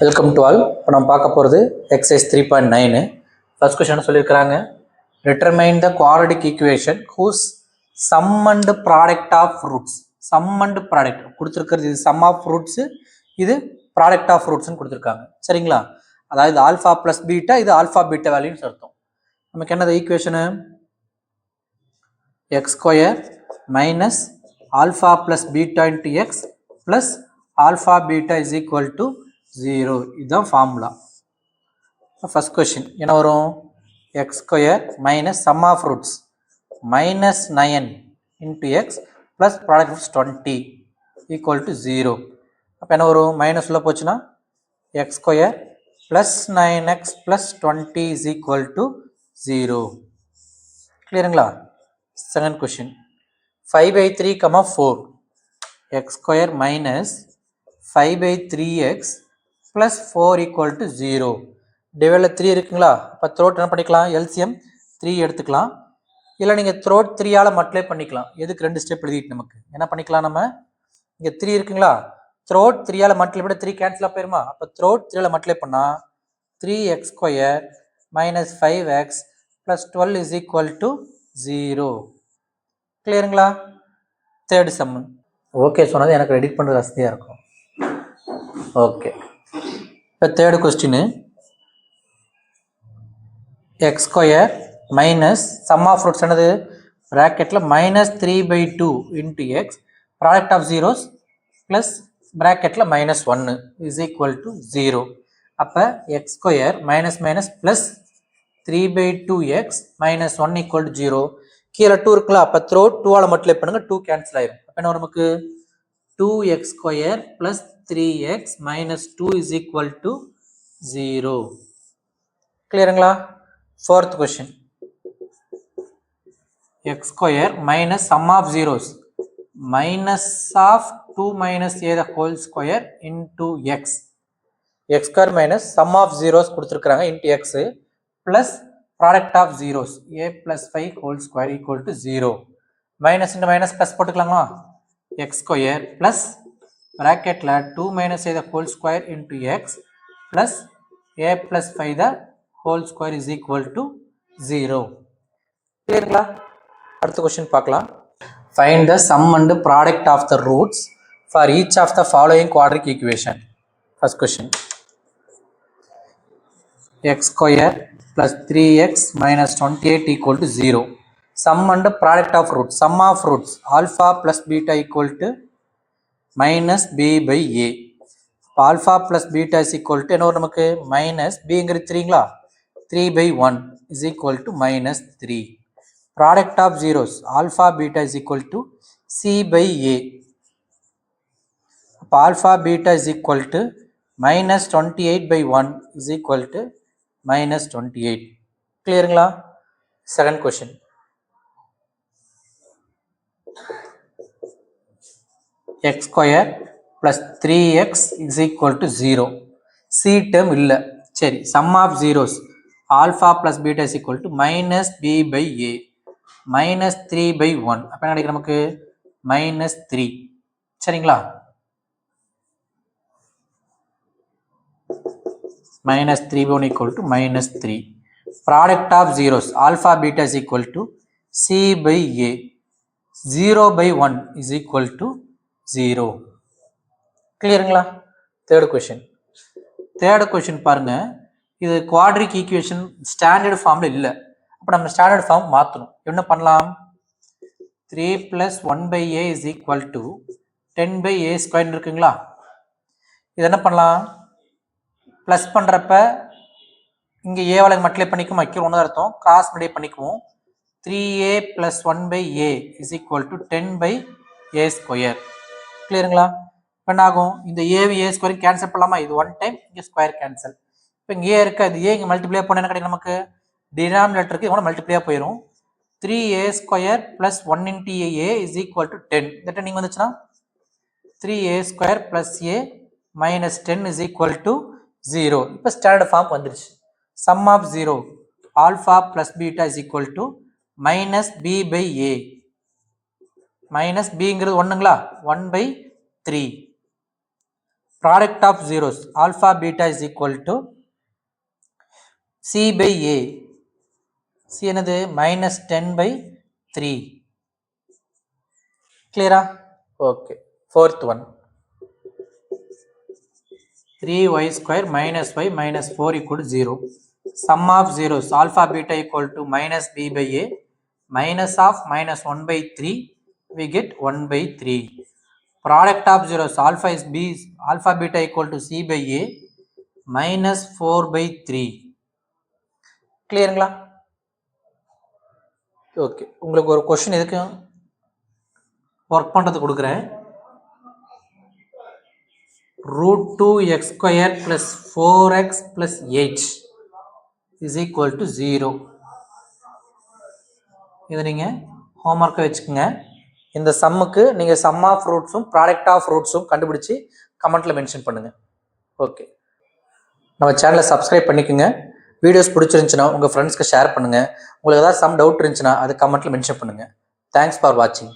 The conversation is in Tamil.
Welcome to all. இப்போ நம்ம பார்க்க போகிறது எக்ஸசைஸ் 3.9. ஃபர்ஸ்ட் கொஸ்டின் சொல்லியிருக்கிறாங்க, determine the quadratic equation whose sum and product of roots. Sum and product கொடுத்துருக்கிறது, இது சம் ஆஃப் ரூட்ஸு, இது ப்ராடக்ட் ஆஃப் ரூட்ஸ்ன்னு கொடுத்துருக்காங்க. சரிங்களா? அதாவது ஆல்ஃபா ப்ளஸ் பீட்டா, இது ஆல்ஃபா பீட்டா வேல்யூன்னு அர்த்தம். நமக்கு என்னது equation? X square minus alpha plus beta into x plus alpha beta is equal to 0. இதுதான் ஃபார்முலா. ஃபர்ஸ்ட் கொஸ்டின் என்ன வரும்? X square minus sum of roots minus 9 into x plus product roots 20 equal to 0. அப்போ என்ன வரும்? மைனஸ் உள்ள போச்சுன்னா x square plus 9x plus 20 is equal to 0. கிளியருங்களா? Second question 5/3, 4 x square minus 5/3x plus 4 equal to 0. டிவைடில் 3 இருக்குங்களா? இப்போ த்ரோட் என்ன பண்ணிக்கலாம்? எல்சிஎம் 3 எடுத்துக்கலாம். இல்லை நீங்கள் த்ரோட் 3ஆல் மல்டிப்ளை பண்ணிக்கலாம். எதுக்கு 2 ஸ்டெப் எழுதிட்டு நமக்கு என்ன பண்ணிக்கலாம்? நம்ம இங்கே 3 இருக்குங்களா? த்ரோட் 3ஆல் மல்டிப்ளை பண்ணி 3 கேன்சல் போயிருமா? அப்போ த்ரோட் 3ஆல் மல்டிப்ளை பண்ணால் 3x square minus 5x plus 12 is equal to 0. கிளியருங்களா? Third sum. ஓகே சொன்னது எனக்கு எடிட் பண்ணுறது வசதியாக இருக்கும். ஓகே, இப்போ third question x square minus sum of roots என்னது? ப்ராக்கெட்டில் minus 3/2 into x product of zeros plus ப்ராக்கெட்டில் மைனஸ் 1 இஸ் ஈக்குவல் டு 0. அப்போ x square minus minus plus 3/2x minus 1 equal to 0. கீழே 2 இருக்குல்ல? அப்போ த்ரோ 2ஆல் மல்டிப்ளை பண்ணுங்க, 2 கேன்சல் ஆயிரும். அப்போ என்ன நமக்கு 2x square plus 3x minus 2 is equal to 0. கிளியருங்களா? fourth question x square minus sum of zeros minus of 2 minus a the whole square into x. x square minus sum of zeros கொடுத்துருக்காங்க into x plus product of zeros a plus 5 whole square equal to 0. minus into minus plus போட்டுக்கலாங்களா? x square plus bracketல 2 minus a the whole square into x plus a plus 5 the whole square is equal to 0. கிளியருங்களா? அடுத்த கொஸ்டின் பார்க்கலாம். Find the sum and product of the roots for each of the following quadratic equation. First question, x square plus 3x minus 28 equal to 0. Sum and product of roots. Sum of roots alpha plus beta equal to minus b by a. alpha plus beta is equal to என்ன வரும் நமக்கு? minus bங்கிறது 3ங்களா? 3/1 is equal to minus 3. product of zeros alpha beta is equal to c by a. அப்போ alpha beta is equal to minus 28/1 is equal to minus 28. கிளியருங்களா? Second question x square plus 3x is equal to 0. c term இல்லை. சரி, sum of zeros alpha plus beta is equal to minus b by a minus 3/1. அப்போ என்ன கிடைக்கும் நமக்கு? minus 3. சரிங்களா? minus 3/1 equal to minus 3. product of zeros alpha beta is equal to c by a. 0/1 is equal to 0. கிளியருங்களா? Third question. தேர்ட் கொஸ்டின் பாருங்க, இது குவாட்ரிக் ஈக்குவேஷன் ஸ்டாண்டர்ட் ஃபார்ம்ல இல்லை. அப்போ நம்ம ஸ்டாண்டர்ட் ஃபார்ம் மாற்றணும். என்ன பண்ணலாம்? 3 + 1/a is equal to 10/a square இருக்குங்களா? இது என்ன பண்ணலாம்? ப்ளஸ் பண்ணுறப்ப இங்கே ஏவால் மல்டிப்ளை பண்ணிக்குவோம், வைக்கிறோம் ஒன்று அர்த்தம், கிராஸ் மல்டிப்ளை பண்ணிக்குவோம். 3a + 1/a is equal to 10/a square. கிளியருங்களா? இப்போ என்ன ஆகும்? இந்த ஏ ஸ்கொயர் கேன்சல் பண்ணலாமா? இது 1 டைம், இங்கே ஸ்கொயர் கேன்சல். இப்போ இங்கே ஏ இருக்கு, அது ஏ இங்கே மல்டிப்ளை பண்ண என்ன கிடைக்கும் நமக்கு? டினாமினேட்டருக்கு இவங்க மல்டிப்ளை போயிடும். 3a square plus 1 into a is equal to 10. இந்த நீங்கள் வந்துச்சுன்னா 3a square plus a minus 10 is equal to 0. இப்போ ஸ்டாண்டர்ட் ஃபார்ம் வந்துருச்சு. Sum of 0 alpha plus beta is equal to minus b by a. Minus பிங்கிறது 1ங்களா? 1/3 product of zeros alpha beta is equal to C by A. C என்னது minus 10 by 3. Clear? Okay. Fourth one. 3y square minus y minus 4 equal to 0. Sum of zeros alpha beta equal to minus b by a minus of minus 1 by 3 we get 1 by 3. Product of zeros alpha is b alpha beta equal to c by a minus 4 by 3. கிளியருங்களா? Okay, உங்களுக்கு ஒரு கொஸ்டின் எதுக்கு ஒர்க் பண்ணுறது கொடுக்குறேன். √2x square plus 4x plus 8 is equal to 0. இதை நீங்கள் ஹோம்ஒர்க்கை வச்சுக்கோங்க. இந்த சம்முக்கு நீங்கள் சம் ஆஃப் ரூட்ஸும் ப்ராடக்ட் ஆஃப் ரூட்ஸும் கண்டுபிடிச்சி கமெண்ட்டில் மென்ஷன் பண்ணுங்கள். ஓகே, நம்ம சேனலை சப்ஸ்கிரைப் பண்ணிக்கோங்க. வீடியோஸ் பிடிச்சிருந்துச்சுன்னா உங்கள் ஃப்ரெண்ட்ஸ்க்கு ஷேர் பண்ணுங்கள். உங்களுக்கு ஏதாவது சம் டவுட் இருந்துச்சுன்னா அது கமெண்ட்டில் மென்ஷன் பண்ணுங்கள். தேங்க்ஸ் ஃபார் வாட்சிங்.